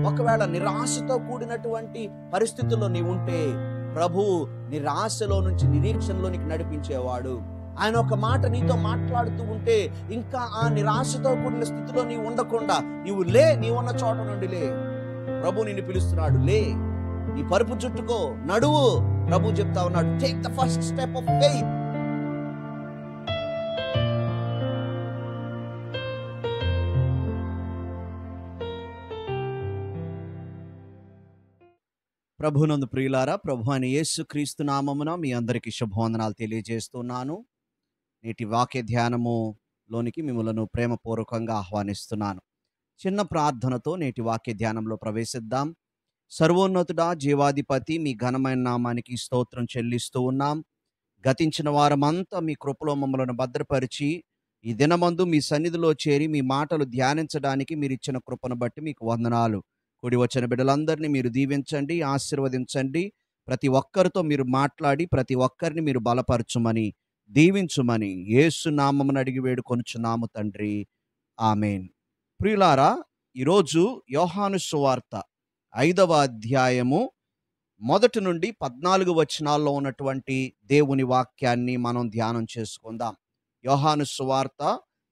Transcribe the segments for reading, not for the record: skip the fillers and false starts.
ఒకవేళ నిరాశతో కూడినటువంటి పరిస్థితుల్లో నీవు ఉంటే ప్రభు నిరాశలో నుంచి నిరీక్షణలోనికి నడిపించేవాడు. ఆయన ఒక మాట నీతో మాట్లాడుతూ ఉంటే ఇంకా ఆ నిరాశతో కూడిన స్థితిలో నీవు ఉండకుండా నీవు లే, నీవున్న చోట నుండి లే. ప్రభు నిన్ను పిలుస్తున్నాడు, లే, నీ పరుపు చుట్టుకో, నడువు. ప్రభు చెప్తా ఉన్నాడు, take the first step of faith. ప్రభునందు ప్రియులారా, ప్రభు అయిన యేసుక్రీస్తు నామమున మీ అందరికీ శుభవందనాలు తెలియజేస్తున్నాను. నేటి వాక్య ధ్యానములోనికి మిమ్మలను ప్రేమపూర్వకంగా ఆహ్వానిస్తున్నాను. చిన్న ప్రార్థనతో నేటి వాక్య ధ్యానంలో ప్రవేశిద్దాం. సర్వోన్నతుడా, జీవాధిపతి, మీ ఘనమైన నామానికి స్తోత్రం చెల్లిస్తూ ఉన్నాం. గతించిన వారమంతా మీ కృపలో మమ్మలను భద్రపరిచి ఈ దినమందు మీ సన్నిధిలో చేరి మీ మాటలు ధ్యానించడానికి మీరు ఇచ్చిన కృపను బట్టి మీకు వందనాలు. కూడి వచ్చిన బిడ్డలందరినీ మీరు దీవించండి, ఆశీర్వదించండి. ప్రతి ఒక్కరితో మీరు మాట్లాడి ప్రతి ఒక్కరిని మీరు బలపరచుమని, దీవించుమని యేసు నామమున అడిగి వేడుకొనుచున్నాము తండ్రి, ఆమేన్. ప్రియులారా, ఈరోజు యోహాను సువార్త 5వ అధ్యాయము 1 నుండి 14 వచనాల్లో ఉన్నటువంటి దేవుని వాక్యాన్ని మనం ధ్యానం చేసుకుందాం. యోహాను సువార్త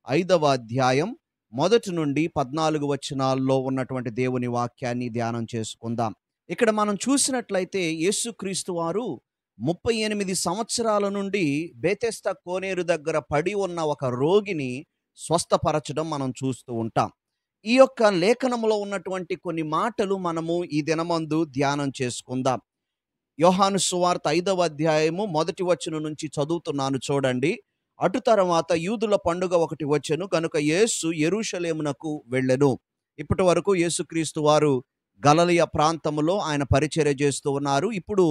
5వ అధ్యాయం 1 నుండి 14 వచనాల్లో ఉన్నటువంటి దేవుని వాక్యాన్ని ధ్యానం చేసుకుందాం. ఇక్కడ మనం చూసినట్లయితే యేసుక్రీస్తు వారు 38 సంవత్సరాల నుండి బెతెస్దా కోనేరు దగ్గర పడి ఉన్న ఒక రోగిని స్వస్థపరచడం మనం చూస్తూ ఉంటాం. ఈ యొక్క లేఖనంలో ఉన్నటువంటి కొన్ని మాటలు మనము ఈ దినమందు ధ్యానం చేసుకుందాం. యోహాను సువార్త 5వ అధ్యాయము 1 వచనం నుంచి చదువుతున్నాను, చూడండి. అటు తర్వాత యూదుల పండుగ ఒకటి వచ్చెను, కనుక యేసు యెరూషలేమునకు వెళ్ళెను. ఇప్పటి వరకు యేసుక్రీస్తు వారు గలిలయ ప్రాంతములో ఆయన పరిచర్య చేస్తూ ఉన్నారు. ఇప్పుడు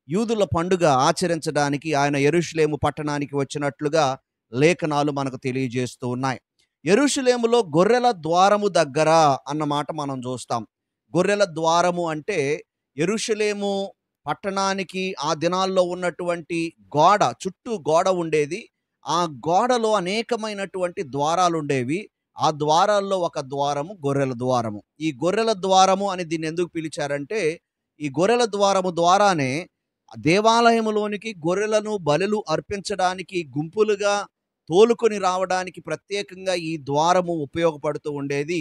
యూదుల పండుగ ఆచరించడానికి ఆయన యెరూషలేము పట్టణానికి వచ్చినట్లుగా లేఖనాలు మనకు తెలియజేస్తూ ఉన్నాయి. యెరూషలేములో గొర్రెల ద్వారము దగ్గర అన్నమాట మనం చూస్తాం. గొర్రెల ద్వారము అంటే యెరూషలేము పట్టణానికి ఆ దినాల్లో ఉన్నటువంటి గోడ, చుట్టూ గోడ ఉండేది. ఆ గోడలో అనేకమైనటువంటి ద్వారాలు ఉండేవి. ఆ ద్వారాల్లో ఒక ద్వారము గొర్రెల ద్వారము. ఈ గొర్రెల ద్వారము అని దీన్ని ఎందుకు పిలిచారంటే, ఈ గొర్రెల ద్వారము ద్వారానే దేవాలయములోనికి గొర్రెలను బలులు అర్పించడానికి గుంపులుగా తోలుకొని రావడానికి ప్రత్యేకంగా ఈ ద్వారము ఉపయోగపడుతూ ఉండేది.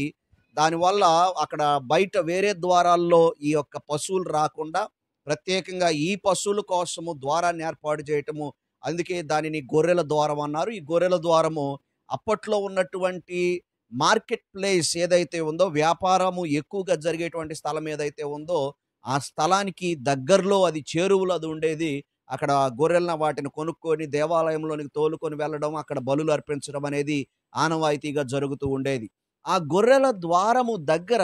దానివల్ల అక్కడ బయట వేరే ద్వారాల్లో ఈ యొక్క పశువులు రాకుండా ప్రత్యేకంగా ఈ పశువుల కోసము ద్వారాన్ని ఏర్పాటు చేయటము, అందుకే దానిని గొర్రెల ద్వారం అన్నారు. ఈ గొర్రెల ద్వారము అప్పట్లో ఉన్నటువంటి మార్కెట్ ప్లేస్ ఏదైతే ఉందో, వ్యాపారము ఎక్కువగా జరిగేటువంటి స్థలం ఏదైతే ఉందో, ఆ స్థలానికి దగ్గరలో అది చేరువలో అది ఉండేది. అక్కడ గొర్రెలను వాటిని కొనుక్కొని దేవాలయంలోనికి తోలుకొని వెళ్ళడం, అక్కడ బలులు అర్పించడం అనేది ఆనవాయితీగా జరుగుతూ ఉండేది. ఆ గొర్రెల ద్వారము దగ్గర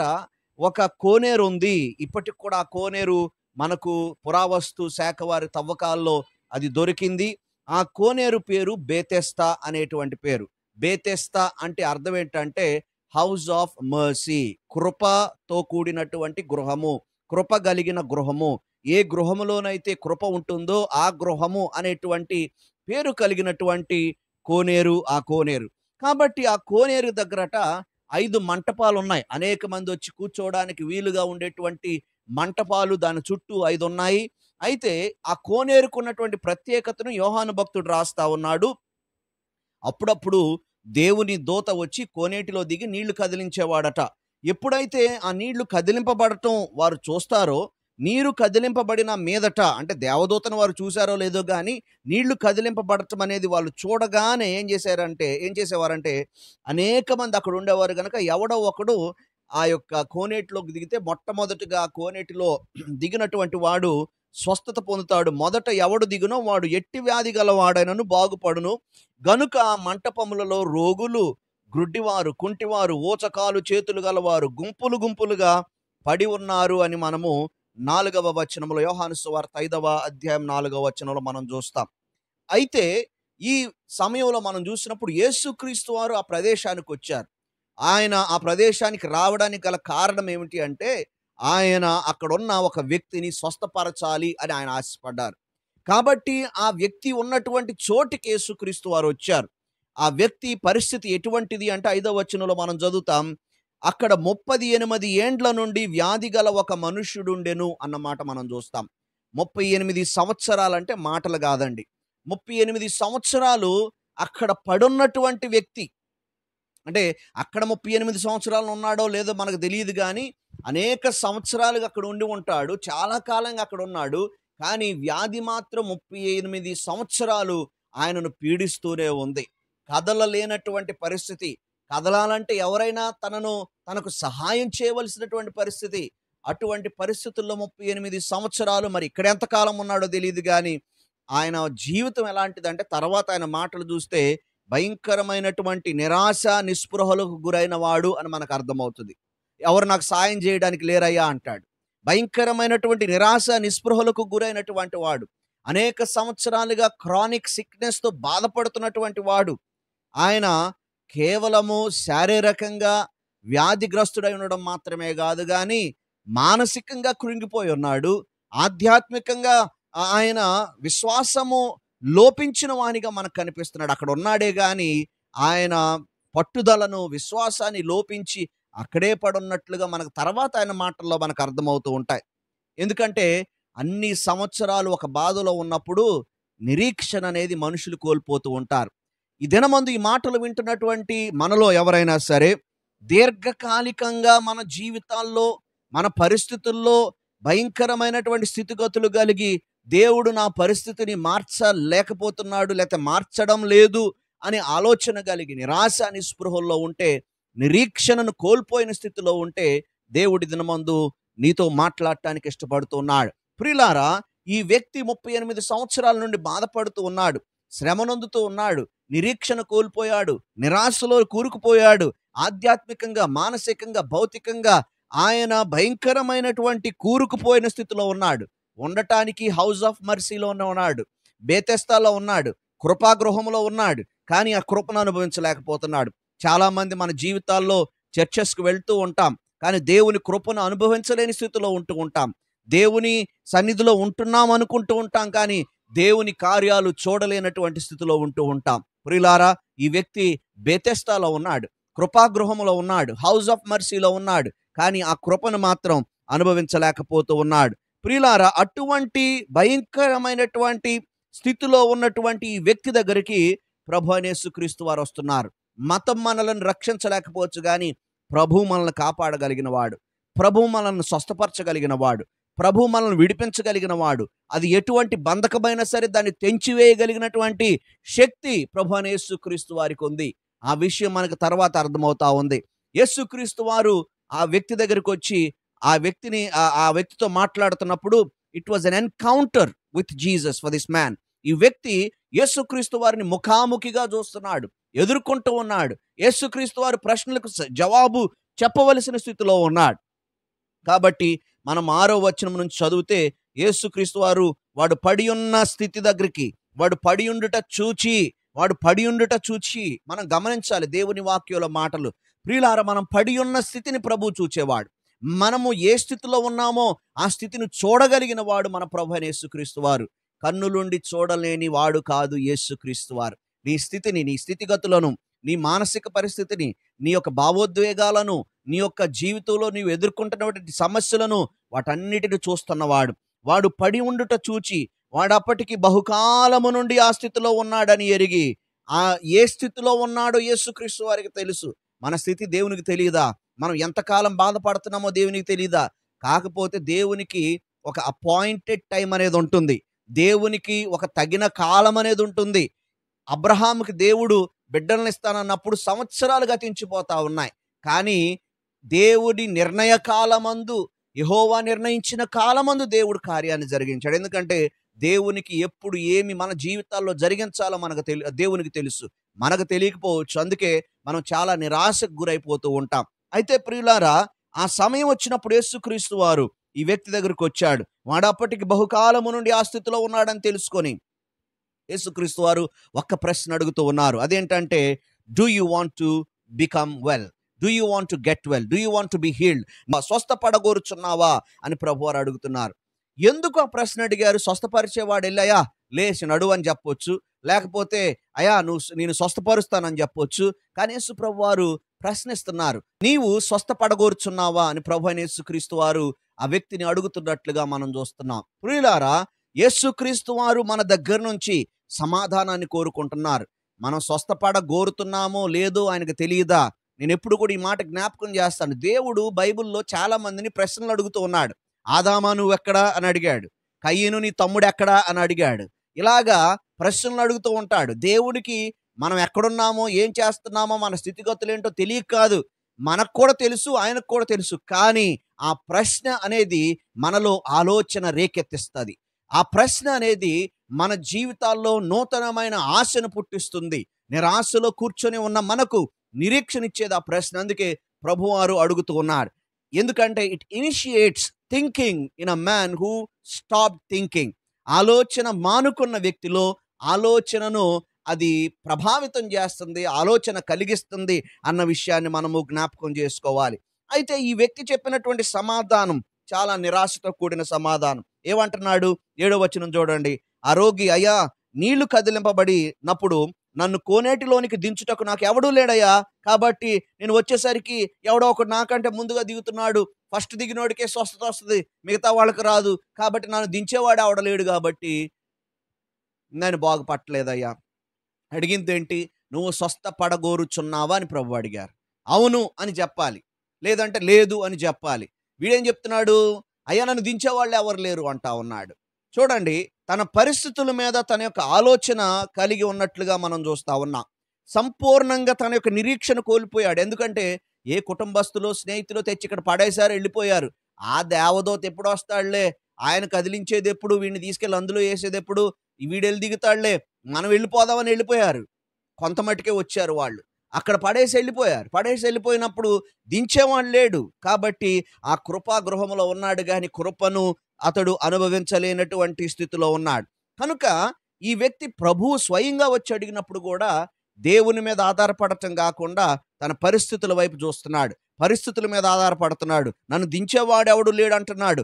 ఒక కోనేరు ఉంది. ఇప్పటికి కూడా ఆ కోనేరు మనకు పురావస్తు శాఖ వారి తవ్వకాల్లో అది దొరికింది. ఆ కోనేరు పేరు బెతెస్దా అనేటువంటి పేరు. బెతెస్దా అంటే అర్థం ఏంటంటే హౌస్ ఆఫ్ మర్సీ, కృపతో కూడినటువంటి గృహము, కృప కలిగిన గృహము. ఏ గృహములోనైతే కృప ఉంటుందో ఆ గృహము అనేటువంటి పేరు కలిగినటువంటి కోనేరు ఆ కోనేరు. కాబట్టి ఆ కోనేరు దగ్గరట 5 మంటపాలు ఉన్నాయి. అనేక మంది వచ్చి కూర్చోవడానికి వీలుగా ఉండేటువంటి మంటపాలు దాని చుట్టూ 5 ఉన్నాయి. అయితే ఆ కోనేరుకున్నటువంటి ప్రత్యేకతను యోహాను భక్తుడు రాస్తా ఉన్నాడు. అప్పుడప్పుడు దేవుని దూత వచ్చి కోనేటిలో దిగి నీళ్లు కదిలించేవాడట. ఎప్పుడైతే ఆ నీళ్లు కదిలింపబడటం వారు చూస్తారో, నీరు కదిలింపబడిన మీదట, అంటే దేవదూతను వారు చూశారో లేదో కానీ నీళ్లు కదిలింపబడటం అనేది వాళ్ళు చూడగానే ఏం చేసేవారంటే అనేక మంది అక్కడ ఉండేవారు కనుక ఎవడో ఒకడు ఆ యొక్క కోనేటిలోకి దిగితే మొట్టమొదటిగా కోనేటిలో దిగినటువంటి వాడు స్వస్థత పొందుతాడు. మొదట ఎవడు దిగునో వాడు ఎట్టి వ్యాధి గలవాడైనను బాగుపడును. గనుక ఆ మంటపములలో రోగులు, గ్రుడ్డివారు, కుంటివారు, ఊచకాలు చేతులు గలవారు గుంపులు గుంపులుగా పడి ఉన్నారు అని మనము 4వ వచనంలో, యోహాను సువార్త 5వ అధ్యాయం 4వ వచనంలో మనం చూస్తాం. అయితే ఈ సమయంలో మనం చూసినప్పుడు యేసుక్రీస్తు వారు ఆ ప్రదేశానికి వచ్చారు. ఆయన ఆ ప్రదేశానికి రావడానికి గల కారణం ఏమిటి అంటే, ఆయన అక్కడున్న ఒక వ్యక్తిని స్వస్థపరచాలి అని ఆయన ఆశపడ్డారు. కాబట్టి ఆ వ్యక్తి ఉన్నటువంటి చోటికి యేసుక్రీస్తు వారు వచ్చారు. ఆ వ్యక్తి పరిస్థితి ఎటువంటిది అంటే 5వ వచనంలో మనం చదువుతాం. అక్కడ 38 ఏండ్ల నుండి వ్యాధి గల ఒక మనుష్యుడుండెను అన్న మాట మనం చూస్తాం. 38 సంవత్సరాలంటే మాటలు కాదండి. 38 సంవత్సరాలు అక్కడ పడున్నటువంటి వ్యక్తి, అంటే అక్కడ 38 సంవత్సరాలు ఉన్నాడో లేదో మనకు తెలియదు గానీ, అనేక సంవత్సరాలుగా అక్కడ ఉండి ఉంటాడు. చాలా కాలంగా అక్కడ ఉన్నాడు. కానీ వ్యాధి మాత్రం 38 సంవత్సరాలు ఆయనను పీడిస్తూనే ఉంది. కదలలేనటువంటి పరిస్థితి. కదలాలంటే ఎవరైనా తనకు సహాయం చేయవలసినటువంటి పరిస్థితి. అటువంటి పరిస్థితుల్లో 38 సంవత్సరాలు, మరి ఇక్కడ ఎంత కాలం ఉన్నాడో తెలీదు గానీ, ఆయన జీవితం ఎలాంటిదంటే తర్వాత ఆయన మాటలు చూస్తే భయంకరమైనటువంటి నిరాశ, నిస్పృహలకు గురైన వాడు అని మనకు అర్థమవుతుంది. ఎవరు నాకు సాయం చేయడానికి లేరయ్యా అంటాడు. భయంకరమైనటువంటి నిరాశ, నిస్పృహలకు గురైనటువంటి వాడు. అనేక సంవత్సరాలుగా క్రానిక్ సిక్‌నెస్‌తో బాధపడుతున్నటువంటి వాడు. ఆయన కేవలము శారీరకంగా వ్యాధిగ్రస్తుడై ఉండడం మాత్రమే గాదు గానీ, మానసికంగా కృంగిపోయి ఉన్నాడు. ఆధ్యాత్మికంగా ఆయన విశ్వాసము లోపించిన వానిగా మనకు కనిపిస్తున్నాడు. అక్కడ ఉన్నాడే గాని ఆయన పట్టుదలను, విశ్వాసాన్ని లోపించి అక్కడే పడున్నట్లుగా మనకు తర్వాత ఆయన మాటల్లో మనకు అర్థమవుతూ ఉంటాయి. ఎందుకంటే అన్ని సంవత్సరాలు ఒక బాధలో ఉన్నప్పుడు నిరీక్షణ అనేది మనుషులు కోల్పోతూ ఉంటారు. ఈ దినమందు ఈ మాటలు వింటున్నటువంటి మనలో ఎవరైనా సరే దీర్ఘకాలికంగా మన జీవితాల్లో, మన పరిస్థితుల్లో భయంకరమైనటువంటి స్థితిగతులు కలిగి దేవుడు నా పరిస్థితిని మార్చలేకపోతున్నాడు, లేకపోతే మార్చడం లేదు అనే ఆలోచన కలిగి నిరాశ, నిస్పృహల్లో ఉంటే, నిరీక్షణను కోల్పోయిన స్థితిలో ఉంటే దేవుడి దినమందు నీతో మాట్లాడటానికి ఇష్టపడుతున్నాడు. ప్రియులారా, ఈ వ్యక్తి 38 సంవత్సరాల నుండి బాధపడుతూ ఉన్నాడు, శ్రమనొందుతూ ఉన్నాడు, నిరీక్షణ కోల్పోయాడు, నిరాశలో కూరుకుపోయాడు. ఆధ్యాత్మికంగా, మానసికంగా, భౌతికంగా ఆయన భయంకరమైనటువంటి కూరుకుపోయిన స్థితిలో ఉన్నాడు. ఉండటానికి హౌస్ ఆఫ్ మర్సీలోనే ఉన్నాడు, బేతెస్తాలో ఉన్నాడు, కృపాగృహంలో ఉన్నాడు. కానీ ఆ కృపను అనుభవించలేకపోతున్నాడు. చాలామంది మన జీవితాల్లో చర్చెస్‌కు వెళ్తూ ఉంటాం, కానీ దేవుని కృపను అనుభవించలేని స్థితిలో ఉంటూ ఉంటాం. దేవుని సన్నిధిలో ఉంటున్నాం అనుకుంటూ ఉంటాం, కానీ దేవుని కార్యాలు చూడలేనటువంటి స్థితిలో ఉంటూ ఉంటాం. ప్రియులారా, ఈ వ్యక్తి బేతెస్తాలో ఉన్నాడు, కృపాగృహంలో ఉన్నాడు, హౌస్ ఆఫ్ మర్సీలో ఉన్నాడు, కానీ ఆ కృపను మాత్రం అనుభవించలేకపోతూ ఉన్నాడు. ప్రియులారా, అటువంటి భయంకరమైనటువంటి స్థితిలో ఉన్నటువంటి ఈ వ్యక్తి దగ్గరికి ప్రభువైన యేసుక్రీస్తు వారు వస్తున్నారు. మతం మనలను రక్షించలేకపోవచ్చు గాని ప్రభువు మనల్ని కాపాడగలిగిన వాడు, ప్రభువు మనల్ని స్వస్థపరచగలిగిన వాడు, ప్రభువు మనల్ని విడిపించగలిగిన వాడు. అది ఎటువంటి బంధకమైనా సరే దాన్ని తెంచివేయగలిగినటువంటి శక్తి ప్రభువైన యేసుక్రీస్తు వారికి ఉంది. ఆ విషయం మనకు తర్వాత అర్థమవుతా ఉంది. యేసుక్రీస్తు వారు ఆ వ్యక్తి దగ్గరికి వచ్చి ఆ వ్యక్తితో మాట్లాడుతున్నప్పుడు it was an encounter with Jesus for this man. ఈ వ్యక్తి యేసుక్రీస్తు వారిని ముఖాముఖిగా చూస్తున్నాడు, ఎదుర్కొంటూ ఉన్నాడు. యేసుక్రీస్తు వారి ప్రశ్నలకు జవాబు చెప్పవలసిన స్థితిలో ఉన్నాడు. కాబట్టి మనం 6వ వచనం నుంచి చదివితే యేసుక్రీస్తు వారు వాడు పడి ఉన్న స్థితి దగ్గరికి, వాడు పడి ఉండుట చూచి మనం గమనించాలి దేవుని వాక్యంలో మాటలు. ప్రియులారా, మనం పడి ఉన్న స్థితిని ప్రభువు చూచేవాడు. మనము ఏ స్థితిలో ఉన్నామో ఆ స్థితిని చూడగలిగిన వాడు మన ప్రభువైన యేసుక్రీస్తు వారు. కన్నులుండి చూడలేని వాడు కాదు యేసుక్రీస్తు వారు. నీ స్థితిని, నీ స్థితిగతులను, నీ మానసిక పరిస్థితిని, నీ యొక్క భావోద్వేగాలను, నీ యొక్క జీవితంలో నీవు ఎదుర్కొంటున్నటువంటి సమస్యలను, వాటన్నిటిని చూస్తున్నవాడు. వాడు పడి ఉండుట చూచి, వాడప్పటికి బహుకాలము నుండి ఆ స్థితిలో ఉన్నాడని ఎరిగి, ఏ స్థితిలో ఉన్నాడో యేసుక్రీస్తు వారికి తెలుసు. మన స్థితి దేవునికి తెలియదా? మనం ఎంతకాలం బాధపడుతున్నామో దేవునికి తెలీదా? కాకపోతే దేవునికి ఒక అపాయింటెడ్ టైం అనేది ఉంటుంది. దేవునికి ఒక తగిన కాలం అనేది ఉంటుంది. అబ్రహాముకి దేవుడు బిడ్డలను ఇస్తానన్నప్పుడు సంవత్సరాలు గతించిపోతా ఉన్నాయి. కానీ దేవుడి నిర్ణయ కాలమందు, యెహోవా నిర్ణయించిన కాలమందు దేవుడు కార్యాన్ని జరిగించాడు. ఎందుకంటే దేవునికి ఎప్పుడు ఏమి మన జీవితాల్లో జరిగించాలో దేవునికి తెలుసు, మనకు తెలియకపోవచ్చు. అందుకే మనం చాలా నిరాశకు గురైపోతూ ఉంటాం. అయితే ప్రియులారా, ఆ సమయం వచ్చినప్పుడు యేసుక్రీస్తు వారు ఈ వ్యక్తి దగ్గరికి వచ్చాడు. వాడు అప్పటికి బహుకాలము నుండి ఆ స్థితిలో ఉన్నాడని తెలుసుకొని యేసుక్రీస్తు వారు ఒక్క ప్రశ్న అడుగుతూ ఉన్నారు. అదేంటంటే, do you want to become well? Do you want to get well? Do you want to be healed? స్వస్థపడగోరుచున్నావా అని ప్రభువారు అడుగుతున్నారు. ఎందుకు ఆ ప్రశ్న అడిగారు? స్వస్థపరిచేవాడు ఎల్లయ్యా లేచి నడువు అని చెప్పొచ్చు, లేకపోతే అయ్యా నేను స్వస్థపరుస్తానని చెప్పొచ్చు. కానీ యేసు ప్రభు వారు ప్రశ్నిస్తున్నారు, నీవు స్వస్థపడగోరుచున్నావా అని ప్రభు అయిన యేసుక్రీస్తు వారు ఆ వ్యక్తిని అడుగుతున్నట్లుగా మనం చూస్తున్నాం. ప్రియులారా, యేసుక్రీస్తు వారు మన దగ్గర నుంచి సమాధానాన్ని కోరుకుంటున్నారు. మనం స్వస్థపడగోరుతున్నామో లేదో ఆయనకు తెలియదా? నేను ఎప్పుడు కూడా ఈ మాట జ్ఞాపకం చేస్తాను. దేవుడు బైబిల్లో చాలా మందిని ప్రశ్నలు అడుగుతూ ఉన్నాడు. ఆదామా నువ్వెక్కడా అని అడిగాడు. కయ్యను నీ తమ్ముడు ఎక్కడా అని అడిగాడు. ఇలాగా ప్రశ్నలు అడుగుతూ ఉంటాడు. దేవుడికి మనం ఎక్కడున్నామో, ఏం చేస్తున్నామో, మన స్థితిగతులు ఏంటో తెలియక కాదు, మనకు కూడా తెలుసు, ఆయనకు కూడా తెలుసు. కానీ ఆ ప్రశ్న అనేది మనలో ఆలోచన రేకెత్తిస్తుంది. ఆ ప్రశ్న అనేది మన జీవితాల్లో నూతనమైన ఆశను పుట్టిస్తుంది. నిరాశలో కూర్చొని ఉన్న మనకు నిరీక్షణ ఇచ్చేది ఆ ప్రశ్న. అందుకే ప్రభువారు అడుగుతూ ఉన్నారు. ఎందుకంటే it initiates thinking in a man who stop thinking. ఆలోచన మానుకున్న వ్యక్తిలో ఆలోచనను అది ప్రభావితం చేస్తుంది, ఆలోచన కలిగిస్తుంది అన్న విషయాన్ని మనము జ్ఞాపకం చేసుకోవాలి. అయితే ఈ వ్యక్తి చెప్పినటువంటి సమాధానం చాలా నిరాశతో కూడిన సమాధానం. ఏమంటున్నాడు? 7వ వచనం చూడండి. ఆ రోగి, అయ్యా నీళ్లు కదిలింపబడినప్పుడు నన్ను కోనేటిలోనికి దించుటకు నాకు ఎవడూ లేడయ్యా, కాబట్టి నేను వచ్చేసరికి ఎవడో ఒకడు నాకంటే ముందుగా దిగుతున్నాడు, ఫస్ట్ దిగినోడికే స్వస్థత వస్తుంది, మిగతా వాళ్ళకి రాదు, కాబట్టి నన్ను దించేవాడు ఎవడలేడు, కాబట్టి నేను బాగుపట్టలేదయ్యా. అడిగిందేంటి? నువ్వు స్వస్థపడగోరుచున్నావా అని ప్రభు అడిగారు. అవును అని చెప్పాలి, లేదంటే లేదు అని చెప్పాలి. వీడేం చెప్తున్నాడు? అయ్యా నన్ను దించేవాళ్ళు ఎవరు లేరు అంటా ఉన్నాడు. చూడండి, తన పరిస్థితుల మీద తన యొక్క ఆలోచన కలిగి ఉన్నట్లుగా మనం చూస్తా ఉన్నాం. సంపూర్ణంగా తన యొక్క నిరీక్షణ కోల్పోయాడు. ఎందుకంటే ఏ కుటుంబస్తులు, స్నేహితులు తెచ్చి ఇక్కడ పడేశారు, వెళ్ళిపోయారు. ఆ దేవదూత ఎప్పుడు వస్తాడులే, ఆయన కదిలించేది ఎప్పుడు, వీడిని తీసుకెళ్ళి అందులో వేసేది ఎప్పుడు, వీడెళ్ళి దిగుతాడులే, మనం వెళ్ళిపోదామని వెళ్ళిపోయారు. కొంత మట్టుకే వచ్చారు వాళ్ళు. అక్కడ పడేసి వెళ్ళిపోయారు. పడేసి వెళ్ళిపోయినప్పుడు దించేవాడు లేడు. కాబట్టి ఆ కృపా గృహంలో ఉన్నాడు, కానీ కృపను అతడు అనుభవించలేనటువంటి స్థితిలో ఉన్నాడు. కనుక ఈ వ్యక్తి ప్రభువు స్వయంగా వచ్చి అడిగినప్పుడు కూడా దేవుని మీద ఆధారపడటం కాకుండా తన పరిస్థితుల వైపు చూస్తున్నాడు. పరిస్థితుల మీద ఆధారపడుతున్నాడు. నన్ను దించేవాడు ఎవడు లేడు అంటున్నాడు.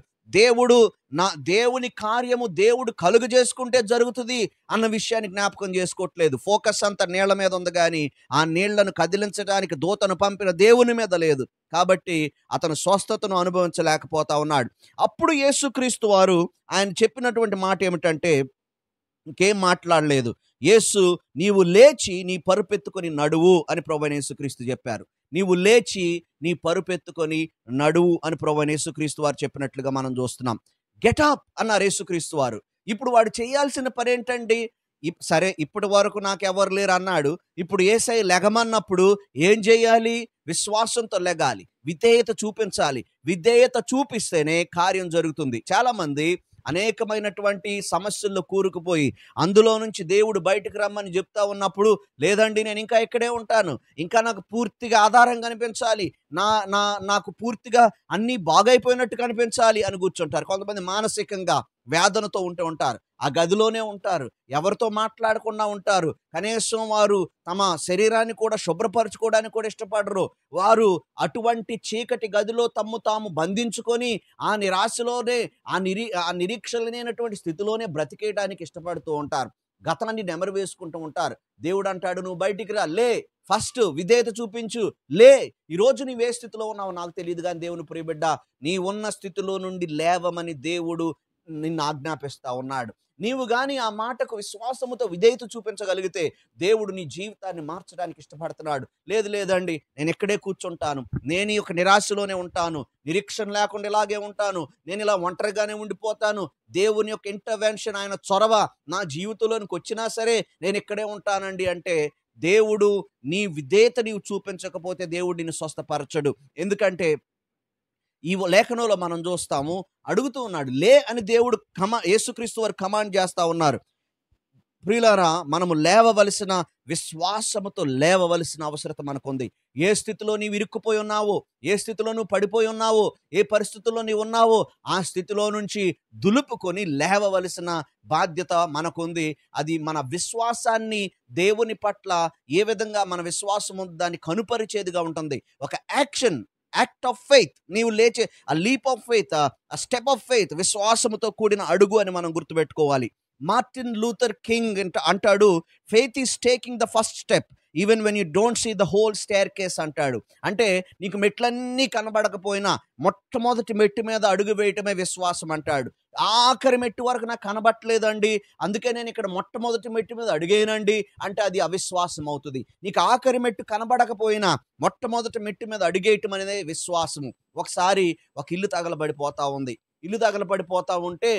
దేవుని కార్యము దేవుడు కలుగు చేసుకుంటే జరుగుతుంది అన్న విషయాన్ని జ్ఞాపకం చేసుకోవట్లేదు. ఫోకస్ అంతా నీళ్ల మీద ఉంది, కానీ ఆ నీళ్లను కదిలించడానికి దూతను పంపిన దేవుని మీద లేదు. కాబట్టి అతను స్వస్థతను అనుభవించలేకపోతా ఉన్నాడు. అప్పుడు యేసుక్రీస్తు వారు ఆయన చెప్పినటువంటి మాట ఏమిటంటే, ఇంకేం మాట్లాడలేదు. యేసు, నీవు లేచి నీ పరుపెత్తుకొని నడువు అని ప్రభువైన యేసుక్రీస్తు చెప్పారు. నీవు లేచి నీ పరుపెత్తుకొని నడువు అని ప్రభువైన యేసుక్రీస్తు వారు చెప్పినట్లుగా మనం చూస్తున్నాం. గెటప్ అన్నారు యేసుక్రీస్తు వారు. ఇప్పుడు వాడు చేయాల్సిన పని ఏంటండి? సరే, ఇప్పటి వరకు నాకు ఎవరు లేరు అన్నాడు. ఇప్పుడు యేసయ్య లెగమన్నప్పుడు ఏం చేయాలి? విశ్వాసంతో లెగాలి, విధేయత చూపించాలి. విధేయత చూపిస్తేనే కార్యం జరుగుతుంది. చాలా మంది అనేకమైనటువంటి సమస్యల్లో కూరుకుపోయి అందులో నుంచి దేవుడు బయటకు రమ్మని చెప్తా ఉన్నప్పుడు, లేదండి నేను ఇంకా ఇక్కడే ఉంటాను, ఇంకా నాకు పూర్తిగా ఆధారం కనిపించాలి, నాకు పూర్తిగా అన్నీ బాగైపోయినట్టు కనిపించాలి అని కూర్చుంటారు. కొంతమంది మానసికంగా వేదనతో ఉంటారు. ఆ గదిలోనే ఉంటారు, ఎవరితో మాట్లాడకుండా ఉంటారు. కనీసం వారు తమ శరీరాన్ని కూడా శుభ్రపరచుకోవడానికి కూడా ఇష్టపడరు. వారు అటువంటి చీకటి గదిలో తమ్ము తాము బంధించుకొని ఆ నిరాశలోనే ఆ నిరీక్ష లేనటువంటి స్థితిలోనే బ్రతికేయడానికి ఇష్టపడుతూ ఉంటారు. గతాన్ని నెమరు వేసుకుంటూ ఉంటారు. దేవుడు అంటాడు, నువ్వు బయటికి రా, లే, ఫస్ట్ విధేయత చూపించు, లే. ఈరోజు నీవు ఏ స్థితిలో ఉన్నావు నాకు తెలియదు, కానీ దేవుని ప్రియబిడ్డ, నీ ఉన్న స్థితిలో నుండి లేవమని దేవుడు నిన్ను ఆజ్ఞాపిస్తా ఉన్నాడు. నీవు గాని ఆ మాటకు విశ్వాసముతో విధేయత చూపించగలిగితే దేవుడు నీ జీవితాన్ని మార్చడానికి ఇష్టపడుతున్నాడు. లేదండి నేను ఇక్కడే కూర్చుంటాను, నేను ఈ యొక్క నిరాశలోనే ఉంటాను, నిరీక్షణ లేకుండా ఇలాగే ఉంటాను, నేను ఇలా ఒంటరిగానే ఉండిపోతాను, దేవుని యొక్క ఇంటర్వెన్షన్, ఆయన చొరవ నా జీవితంలోనికి వచ్చినా సరే నేను ఇక్కడే ఉంటానండి అంటే, దేవుడు నీ విధేయత నీవు చూపించకపోతే దేవుడు నిన్ను స్వస్థపరచడు. ఎందుకంటే ఈ లేఖనంలో మనం చూస్తాము, అడుగుతూ ఉన్నాడు, లే అని దేవుడు యేసుక్రీస్తు వారు కమాండ్ చేస్తా ఉన్నారు. ప్రియులారా, మనము లేవవలసిన, విశ్వాసముతో లేవవలసిన అవసరత మనకుంది. ఏ స్థితిలో నీవు ఇరుక్కుపోయి ఉన్నావో, ఏ స్థితిలో నువ్వు పడిపోయి ఉన్నావో, ఏ పరిస్థితుల్లో నీవు ఉన్నావో ఆ స్థితిలో నుంచి దులుపుకొని లేవవలసిన బాధ్యత మనకుంది. అది మన విశ్వాసాన్ని దేవుని పట్ల ఏ విధంగా మన విశ్వాసం ఉందో దాన్ని కనుపరిచేదిగా ఉంటుంది. ఒక యాక్ట్ ఆఫ్ ఫెయిత్. నీవు లేచే ఆ లీప్ ఆఫ్ ఫెయిత్, ఆ స్టెప్ ఆఫ్ ఫెయిత్, విశ్వాసముతో కూడిన అడుగు అని మనం గుర్తుపెట్టుకోవాలి. మార్టిన్ లూథర్ కింగ్ అంటాడు, faith is taking the first step even when you don't see the whole staircase అంటాడు. అంటే నీకు మెట్లన్నీ కనబడకపోయినా మొట్టమొదటి మెట్టు మీద అడుగు వేయటమే విశ్వాసం అంటాడు. ఆఖరి మెట్టు వరకు నాకు కనబట్టలేదండి, అందుకే నేను ఇక్కడ మొట్టమొదటి మెట్టు మీద అడిగేనండి అంటే అది అవిశ్వాసం అవుతుంది. నీకు ఆఖరి మెట్టు కనబడకపోయినా మొట్టమొదటి మెట్టు మీద అడిగేయటం అనేది విశ్వాసము. ఒకసారి ఒక ఇల్లు తగలబడిపోతా ఉంది. ఇల్లు తగలబడిపోతా ఉంటే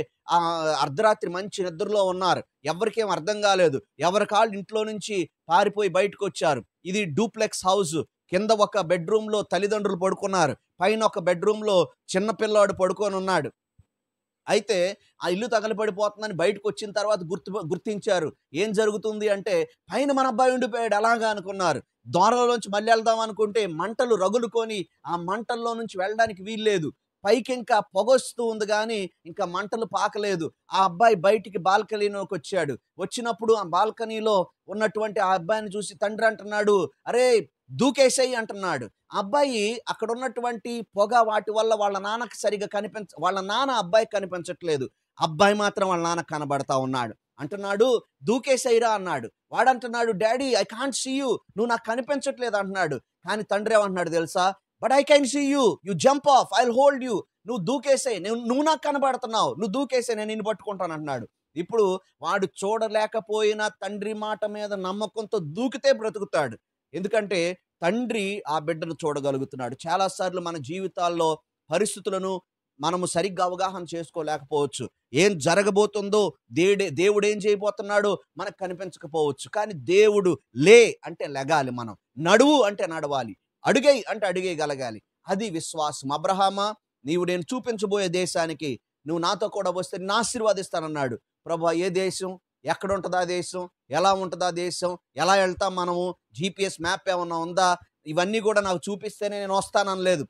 అర్ధరాత్రి మంచి నిద్రలో ఉన్నారు. ఎవరికేం అర్థం కాలేదు. ఎవరి కాళ్ళు ఇంట్లో నుంచి పారిపోయి బయటకు వచ్చారు. ఇది డూప్లెక్స్ హౌస్. కింద ఒక బెడ్రూమ్లో తల్లిదండ్రులు పడుకున్నారు, పైన ఒక బెడ్రూమ్లో చిన్నపిల్లాడు పడుకొని ఉన్నాడు. అయితే ఆ ఇల్లు తగలబడిపోతుందని బయటకు వచ్చిన తర్వాత గుర్తించారు. ఏం జరుగుతుంది అంటే పైన మన అబ్బాయి ఉండిపోయాడు అలాగా అనుకున్నారు. ద్వారంలోంచి మళ్ళీ వెళ్దాం అనుకుంటే మంటలు రగులుకొని ఆ మంటల్లో నుంచి వెళ్ళడానికి వీల్లేదు. పైకి ఇంకా పొగొస్తూ ఉంది కానీ ఇంకా మంటలు పాకలేదు. ఆ అబ్బాయి బయటికి బాల్కనీలోకి వచ్చాడు. వచ్చినప్పుడు ఆ బాల్కనీలో ఉన్నటువంటి ఆ అబ్బాయిని చూసి తండ్రి అంటున్నాడు, అరే దూకేసేయి అంటున్నాడు. ఆ అబ్బాయి అక్కడ ఉన్నటువంటి పొగ వాటి వల్ల వాళ్ళ నాన్నకి సరిగా వాళ్ళ నాన్న అబ్బాయికి కనిపించట్లేదు. అబ్బాయి మాత్రం వాళ్ళ నాన్న కనబడతా ఉన్నాడు. అంటున్నాడు, దూకేసేయిరా అన్నాడు. వాడంటున్నాడు, daddy I can't see you, నువ్వు నాకు కనిపించట్లేదు అంటున్నాడు. కానీ తండ్రి ఏమంటున్నాడు తెలుసా, but I can see you, you jump off, I will hold you, నువ్వు దూకేసే, నువ్వు నాకు కనబడుతున్నావు, నువ్వు దూకేసే, నేను నిన్ను పట్టుకుంటాను అంటున్నాడు. ఇప్పుడు వాడు చూడలేకపోయినా తండ్రి మాట మీద నమ్మకంతో దూకితే బ్రతుకుతాడు. ఎందుకంటే తండ్రి ఆ బిడ్డను చూడగలుగుతున్నాడు. చాలాసార్లు మన జీవితాల్లో పరిస్థితులను మనము సరిగ్గా అవగాహన చేసుకోలేకపోవచ్చు. ఏం జరగబోతుందో దేవుడు ఏం చేయబోతున్నాడో మనకు కనిపించకపోవచ్చు. కానీ దేవుడు లే అంటే లెగాలి, మనం నడువు అంటే నడవాలి, అడుగేయి అంటే అడిగేయగలగాలి. అది విశ్వాసం. అబ్రహామా, నీవు నేను చూపించబోయే దేశానికి నువ్వు నాతో కూడా వస్తే నేను ఆశీర్వాదిస్తానన్నాడు. ప్రభువా, ఏ దేశం, ఎక్కడ ఉంటుంది ఆ దేశం, ఎలా ఉంటుంది ఆ దేశం, ఎలా వెళ్తాం మనము, GPS మ్యాప్ ఏమన్నా ఉందా, ఇవన్నీ కూడా నాకు చూపిస్తేనే నేను వస్తాననలేదు.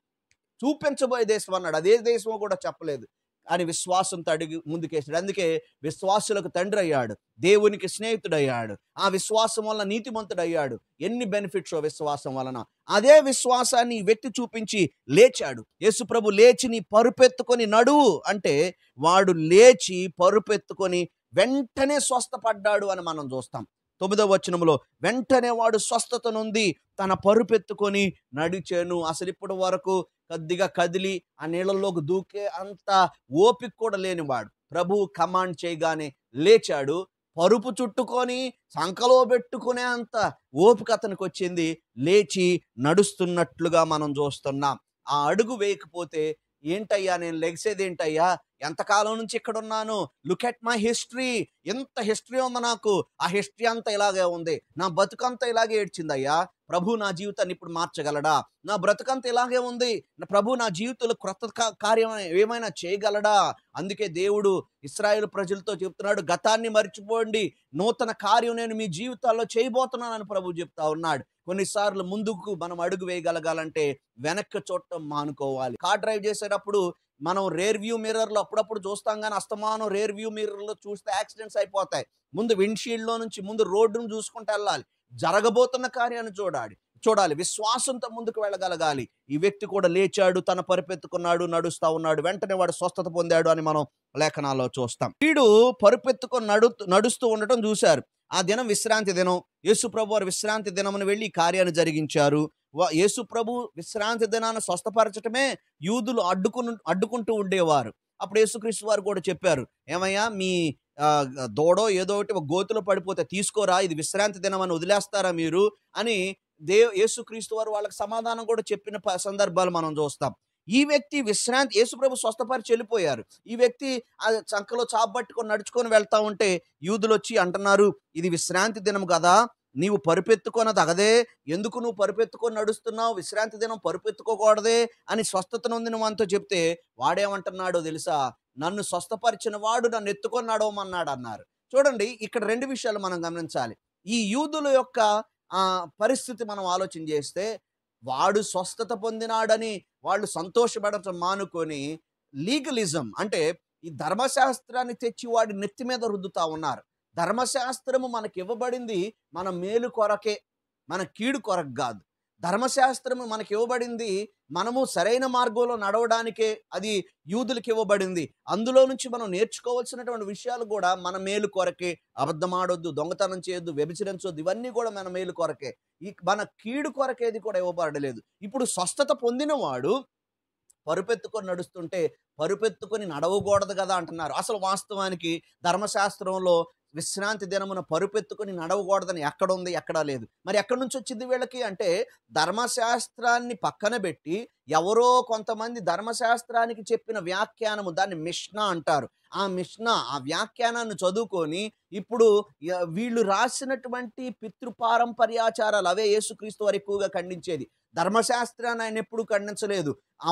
చూపించబోయే దేశం అన్నాడు. అదే దేశం కూడా చెప్పలేదు. కానీ విశ్వాసంతో అడిగి ముందుకేసాడు. అందుకే విశ్వాసులకు తండ్రి అయ్యాడు, దేవునికి స్నేహితుడయ్యాడు. ఆ విశ్వాసం వల్ల నీతిమంతుడయ్యాడు. ఎన్ని బెనిఫిట్స్ విశ్వాసం వలన. అదే విశ్వాసాన్ని ఈ వ్యక్తి చూపించి లేచాడు. యేసు ప్రభు లేచి నీ పరుపెత్తుకొని నడువు అంటే వాడు లేచి పరుపెత్తుకొని వెంటనే స్వస్థపడ్డాడు అని మనం చూస్తాం. 9వ వచనంలో వెంటనే వాడు స్వస్థత నొంది తన పరుపెత్తుకొని నడిచాను. అసలు ఇప్పటి వరకు కొద్దిగా కదిలి ఆ నీళ్ళల్లోకి దూకే అంత ఓపిక కూడా లేనివాడు ప్రభువు కమాండ్ చేయగానే లేచాడు. పరుపు చుట్టుకొని సంకలో పెట్టుకునే అంత ఓపిక అతనికి వచ్చింది. లేచి నడుస్తున్నట్లుగా మనం చూస్తున్నాం. ఆ అడుగు వేయకపోతే ఏంటయ్యా నేను లెగిసేది ఏంటయ్యా, ఎంతకాలం నుంచి ఇక్కడ ఉన్నాను, లుక్ ఎట్ మై హిస్టరీ, ఎంత హిస్టరీ ఉంది నాకు, ఆ హిస్టరీ అంతా ఇలాగే ఉంది, నా బతుకంతా ఇలాగే ఏడ్చిందయ్యా, ప్రభు నా జీవితాన్ని ఇప్పుడు మార్చగలడా, నా బ్రతుకంతా ఇలాగే ఉంది, ప్రభు నా జీవితంలో క్రొత్త కార్యం ఏమైనా చేయగలడా. అందుకే దేవుడు ఇశ్రాయేలు ప్రజలతో చెప్తున్నాడు, గతాన్ని మర్చిపోండి, నూతన కార్యం నేను మీ జీవితాల్లో చేయబోతున్నానని ప్రభు చెప్తా ఉన్నాడు. కొన్నిసార్లు ముందుకు మనం అడుగు వేయగలగాలంటే వెనక్కి చూడటం మానుకోవాలి. కార్ డ్రైవ్ చేసేటప్పుడు మనం రేర్ వ్యూ మిర్రర్లో అప్పుడప్పుడు చూస్తాం, కానీ అస్తమానం రేర్ వ్యూ మిర్రర్లో చూస్తే యాక్సిడెంట్స్ అయిపోతాయి. ముందు విండ్షీల్డ్లో నుంచి ముందు రోడ్డును చూసుకుంటూ వెళ్ళాలి, జరగబోతున్న కార్యాన్ని చూడాలి, విశ్వాసంతో ముందుకు వెళ్ళగలగాలి. ఈ వ్యక్తి కూడా లేచాడు, తన పరుపెత్తుకున్నాడు, నడుస్తా ఉన్నాడు. వెంటనే వాడు స్వస్థత పొందాడు అని మనం లేఖనాల్లో చూస్తాం. వీడు పరుపెత్తుకొని నడుస్తూ ఉండటం చూశారు. ఆ దినం విశ్రాంతి దినం. యేసు ప్రభు వారు విశ్రాంతి దినమును వెళ్ళి ఈ కార్యాన్ని జరిగించారు. యేసు ప్రభు విశ్రాంతి దినాన్ని స్వస్థపరచటమే యూదులు అడ్డుకుంటూ ఉండేవారు. అప్పుడు యేసుక్రీస్తు వారు కూడా చెప్పారు, ఏమయ్యా మీ దూడో ఏదో ఒకటి ఒక గోతులో పడిపోతే తీసుకోరా, ఇది విశ్రాంతి దినం అని వదిలేస్తారా మీరు అని యేసుక్రీస్తు వారు వాళ్ళకి సమాధానం కూడా చెప్పిన సందర్భాలు మనం చూస్తాం. ఈ వ్యక్తి యేసుప్రభు స్వస్థపరిచి వెళ్ళిపోయారు. ఈ వ్యక్తి ఆ చంకలో చాపబట్టుకొని నడుచుకొని వెళ్తా ఉంటే యూదులు వచ్చి అంటున్నారు, ఇది విశ్రాంతి దినం కదా, నీవు పరుపెత్తుకొనది అగదే, ఎందుకు నువ్వు పరుపెత్తుకొని నడుస్తున్నావు, విశ్రాంతి దినం పరుపెత్తుకోకూడదే అని స్వస్థత నొందిన మనతో చెప్తే వాడేమంటున్నాడో తెలుసా, నన్ను స్వస్థపరిచిన వాడు నన్ను ఎత్తుకొని నడవమన్నాడు అన్నారు. చూడండి, ఇక్కడ 2 విషయాలు మనం గమనించాలి. ఈ యూదుల యొక్క పరిస్థితి మనం ఆలోచన చేస్తే, వాడు స్వస్థత పొందినాడని వాళ్ళు సంతోషపడటం మానుకొని లీగలిజం అంటే ఈ ధర్మశాస్త్రాన్ని తెచ్చి వాడి నెత్తి మీద రుద్దుతా ఉన్నారు. ధర్మశాస్త్రము మనకి ఇవ్వబడింది మన మేలు కొరకే, మన కీడు కొరకు కాదు. ధర్మశాస్త్రము మనకి ఇవ్వబడింది మనము సరైన మార్గంలో నడవడానికే, అది యూదులకు ఇవ్వబడింది. అందులో నుంచి మనం నేర్చుకోవాల్సినటువంటి విషయాలు కూడా మన మేలు కొరకే. అబద్ధం ఆడొద్దు, దొంగతనం చేయొద్దు, వ్యభిచరించొద్దు, ఇవన్నీ కూడా మన మేలు కొరకే. మన కీడు కొరకేది కూడా ఇవ్వబడలేదు. ఇప్పుడు స్వస్థత పొందినవాడు పరుపెత్తుకొని నడుస్తుంటే, పరుపెత్తుకొని నడవకూడదు కదా అంటున్నారు. అసలు వాస్తవానికి ధర్మశాస్త్రంలో విశ్రాంతి దినమున పరుపెత్తుకొని నడవకూడదని ఎక్కడుంది? ఎక్కడా లేదు. మరి ఎక్కడి నుంచి వచ్చింది వీళ్ళకి అంటే, ధర్మశాస్త్రాన్ని పక్కన పెట్టి ఎవరో కొంతమంది ధర్మశాస్త్రానికి చెప్పిన వ్యాఖ్యానము, దాన్ని మిష్నా అంటారు. ఆ మిష్నా, ఆ వ్యాఖ్యానాన్ని చదువుకొని ఇప్పుడు వీళ్ళు రాసినటువంటి పితృపారంపర్యాచారాలు అవే యేసుక్రీస్తు వారు ఎక్కువగా ఖండించేది. ధర్మశాస్త్రాన్ని ఆయన ఎప్పుడు ఖండించలేదు.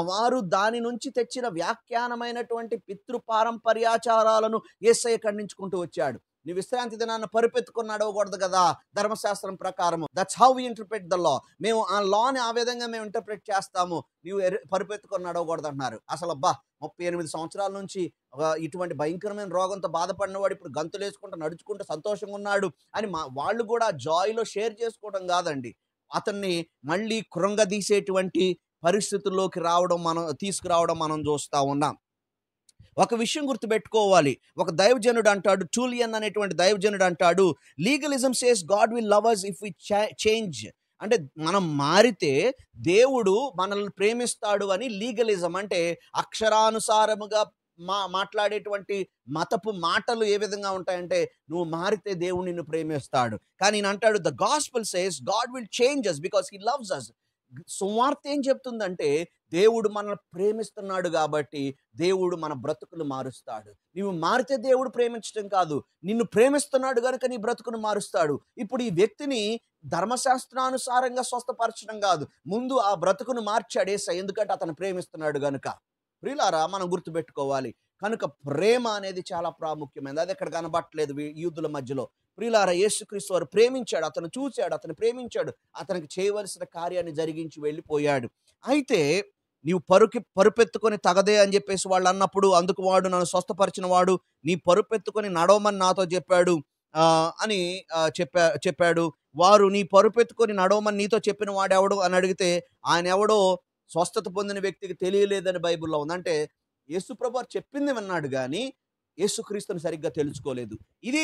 వారు దాని నుంచి తెచ్చిన వ్యాఖ్యానమైనటువంటి పితృపారంపర్యాచారాలను యేసయ్య ఖండించుకుంటూ వచ్చాడు. నీ విశ్రాంతి దినాన్ని పరుపెత్తుకొని నడవకూడదు కదా ధర్మశాస్త్రం ప్రకారము. That's how we interpret the law. మేము ఆ లాని ఆ విధంగా మేము ఇంటర్ప్రెట్ చేస్తాము. నీవు పరుపెత్తుకొని నడవకూడదు అంటున్నారు. అసలు 38 సంవత్సరాల నుంచి ఇటువంటి భయంకరమైన రోగంతో బాధపడినవాడు ఇప్పుడు గంతులేసుకుంటూ నడుచుకుంటూ సంతోషంగా ఉన్నాడు అని వాళ్ళు కూడా జాయ్లో షేర్ చేసుకోవడం కాదండి, అతన్ని మళ్ళీ కృంగదీసేటువంటి పరిస్థితుల్లోకి తీసుకురావడం మనం చూస్తూ ఉన్నాం. ఒక విషయం గుర్తుపెట్టుకోవాలి. ఒక దైవజనుడు అంటాడు, టూలియన్ అనేటువంటి దైవజనుడు అంటాడు, legalism says God will love us if we change. అంటే మనం మారితే దేవుడు మనల్ని ప్రేమిస్తాడు అని లీగలిజం అంటే అక్షరానుసారముగా మాట్లాడేటువంటి మతపు మాటలు ఏ విధంగా ఉంటాయంటే, నువ్వు మారితే దేవుడు నిన్ను ప్రేమిస్తాడు. కానీ ఈయన అంటాడు, the gospel says God will change us because he loves us. సువార్త ఏం చెప్తుందంటే, దేవుడు మనల్ని ప్రేమిస్తున్నాడు కాబట్టి దేవుడు మన బ్రతుకులు మారుస్తాడు. నీవు మారితే దేవుడు ప్రేమించడం కాదు, నిన్ను ప్రేమిస్తున్నాడు కనుక నీ బ్రతుకును మారుస్తాడు. ఇప్పుడు ఈ వ్యక్తిని ధర్మశాస్త్రానుసారంగా స్వస్థపరచడం కాదు, ముందు ఆ బ్రతుకును మార్చాడు యేసయ్య, ఎందుకంటే అతను ప్రేమిస్తున్నాడు గనుక. ప్రియులారా, మనం గుర్తుపెట్టుకోవాలి. కనుక ప్రేమ అనేది చాలా ప్రాముఖ్యమైనది. అది ఎక్కడ కనబట్టలేదు యూదుల మధ్యలో. ప్రియులారా, యేసుక్రీస్తు వారు ప్రేమించాడు, అతను చూశాడు, అతను ప్రేమించాడు, అతనికి చేయవలసిన కార్యాన్ని జరిగించి వెళ్ళిపోయాడు. అయితే నీవు పరుపెత్తుకొని తగదే అని చెప్పేసి వాళ్ళు అన్నప్పుడు, అందుకు వాడు, నన్ను స్వస్థపరిచిన వాడు నీ పరుపెత్తుకొని నడవమని నాతో చెప్పాడు అని చెప్పాడు. వారు, నీ పరుపెత్తుకొని నడవమని నీతో చెప్పిన వాడెవడు అని అడిగితే, ఆయన ఎవడో స్వస్థత పొందిన వ్యక్తికి తెలియలేదని బైబిల్లో ఉంది. అంటే యేసుప్రభు వారు చెప్పింది విన్నాడు కానీ యేసుక్రీస్తుని సరిగ్గా తెలుసుకోలేదు. ఇది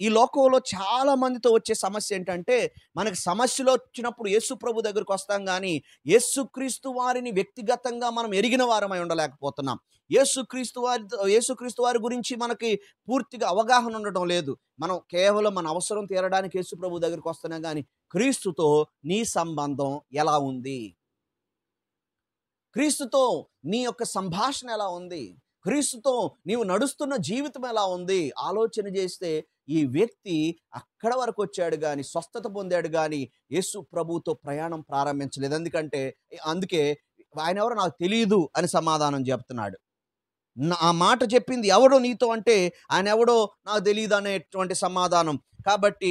ఈ లోకంలో చాలా మందితో వచ్చే సమస్య ఏంటంటే, మనకి సమస్యలు వచ్చినప్పుడు యేసుప్రభు దగ్గరికి వస్తాం కానీ యేసుక్రీస్తు వారిని వ్యక్తిగతంగా మనం ఎరిగిన వారమై ఉండలేకపోతున్నాం. యేసుక్రీస్తు వారి గురించి మనకి పూర్తిగా అవగాహన ఉండటం లేదు. మనం కేవలం మన అవసరం తీరడానికి యేసుప్రభు దగ్గరికి వస్తున్నాం కానీ క్రీస్తుతో నీ సంబంధం ఎలా ఉంది? క్రీస్తుతో నీ యొక్క సంభాషణ ఎలా ఉంది? క్రీస్తుతో నీవు నడుస్తున్న జీవితం ఎలా ఉంది? ఆలోచన చేస్తే ఈ వ్యక్తి అక్కడ వరకు వచ్చాడు కానీ, స్వస్థత పొందాడు కానీ యేసు ప్రభువుతో ప్రయాణం ప్రారంభించలేదు. అందుకే ఆయన ఎవరో నాకు తెలియదు అని సమాధానం చెప్తున్నాడు. ఆ మాట చెప్పింది ఎవడో నీతో అంటే, ఆయన ఎవడో నాకు తెలియదు అనేటువంటి సమాధానం. కాబట్టి